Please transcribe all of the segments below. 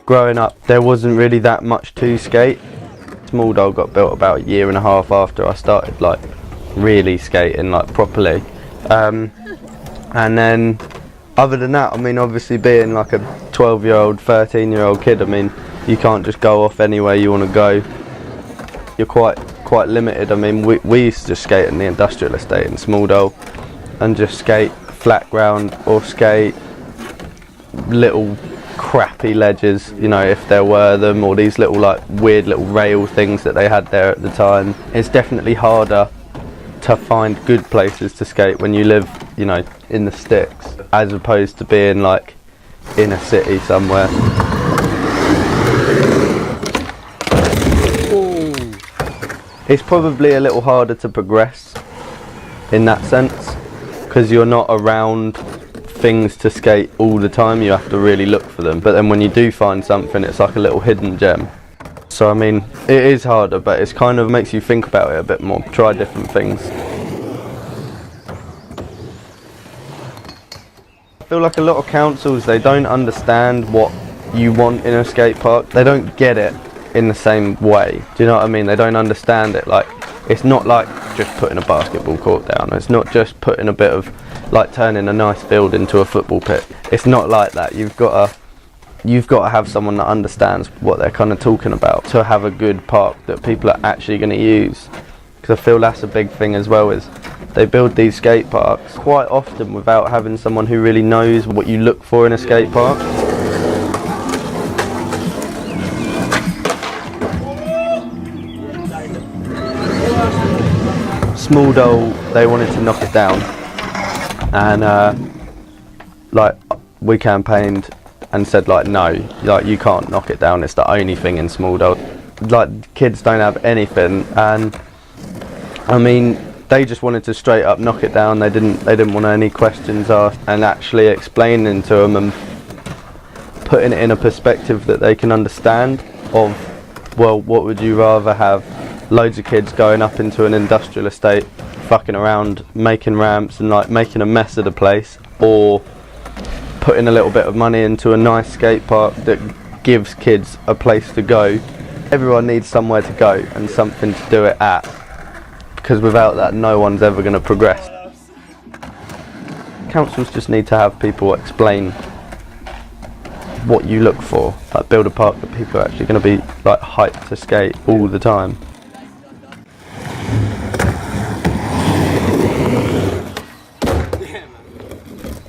growing up there wasn't really that much to skate. Small Doll got built about a year and a half after I started like really skating like properly, and then other than that, I mean, obviously being like a 12-year-old 13-year-old kid, I mean, you can't just go off anywhere you want to go. You're quite limited. I mean, we used to just skate in the industrial estate in Small Doll and just skate flat ground or skate little crappy ledges, you know, if there were them, or these little like weird little rail things that they had there at the time. It's definitely harder to find good places to skate when you live, you know, in the sticks, as opposed to being like in a city somewhere. It's probably a little harder to progress in that sense, because you're not around things to skate all the time. You have to really look for them, but then when you do find something, it's like a little hidden gem. So I mean, it is harder, but it's kind of makes you think about it a bit more, try different things. I feel like a lot of councils, they don't understand what you want in a skate park. They don't get it in the same way. Do you know what I mean? They don't understand it. Like, it's not like just putting a basketball court down. It's not just putting a bit of, like turning a nice field into a football pit. It's not like that. You've got to have someone that understands what they're kind of talking about to have a good park that people are actually going to use. Because I feel that's a big thing as well, is they build these skate parks quite often without having someone who really knows what you look for in a skate park. Small Doll, they wanted to knock it down, and like we campaigned and said like, no, like you can't knock it down, it's the only thing in Small Doll. Like, kids don't have anything, and I mean, they just wanted to straight up knock it down. They didn't want any questions asked, and actually explaining to them and putting it in a perspective that they can understand of, well, what would you rather have? Loads of kids going up into an industrial estate, fucking around, making ramps and like making a mess of the place, or putting a little bit of money into a nice skate park that gives kids a place to go. Everyone needs somewhere to go and something to do it at, because without that no one's ever going to progress. Councils just need to have people explain what you look for, like build a park that people are actually going to be like hyped to skate all the time.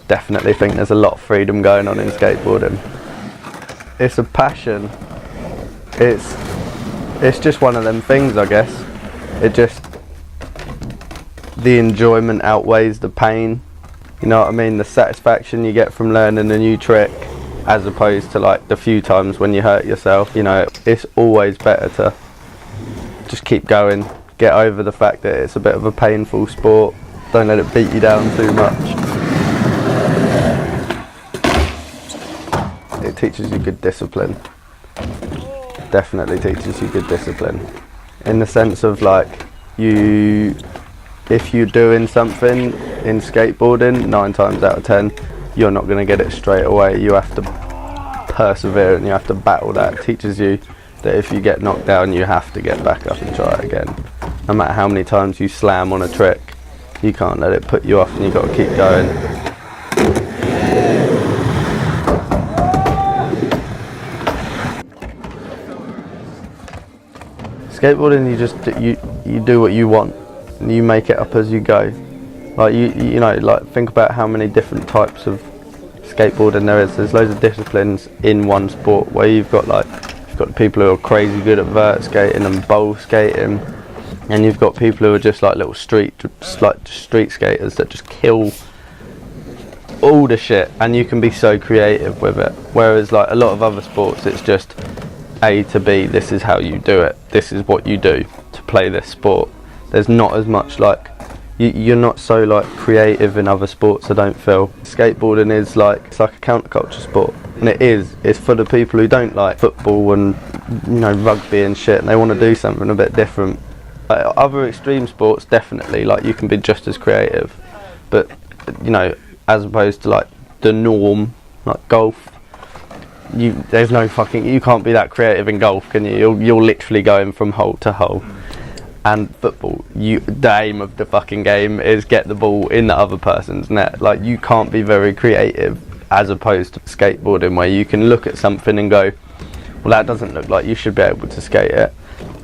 Definitely think there's a lot of freedom going on in skateboarding. It's a passion. It's just one of them things, I guess. The enjoyment outweighs the pain. You know what I mean? The satisfaction you get from learning a new trick, as opposed to like the few times when you hurt yourself. You know, it's always better to just keep going, get over the fact that it's a bit of a painful sport. Don't let it beat you down too much. It teaches you good discipline. Definitely teaches you good discipline. In the sense of like, if you're doing something in skateboarding, 9 times out of 10, you're not going to get it straight away. You have to persevere and you have to battle that. It teaches you that if you get knocked down, you have to get back up and try it again. No matter how many times you slam on a trick, you can't let it put you off and you've got to keep going. Skateboarding, you do what you want and you make it up as you go. Like you know, like think about how many different types of skateboarding there is. There's loads of disciplines in one sport, where you've got people who are crazy good at vert skating and bowl skating, and you've got people who are just like little street skaters that just kill all the shit, and you can be so creative with it. Whereas like a lot of other sports, it's just A to B, this is how you do it, this is what you do to play this sport. There's not as much like, you're not so like creative in other sports, I don't feel. Skateboarding is like, it's like a counterculture sport, and it's for the people who don't like football and, you know, rugby and shit, and they want to do something a bit different. Like other extreme sports, definitely, like you can be just as creative, but you know, as opposed to like the norm, like golf, there's no fucking, you can't be that creative in golf, can you? You're literally going from hole to hole. And football, the aim of the fucking game is get the ball in the other person's net. Like, you can't be very creative, as opposed to skateboarding, where you can look at something and go, well, that doesn't look like you should be able to skate it,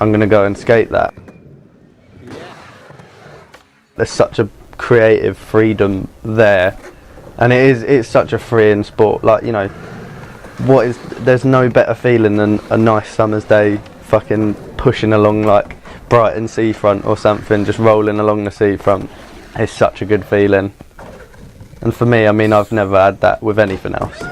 I'm going to go and skate that. There's such a creative freedom there, and it's such a freeing sport. Like, you know, there's no better feeling than a nice summer's day fucking pushing along like Brighton seafront or something, just rolling along the seafront. It's such a good feeling. And for me, I mean, I've never had that with anything else.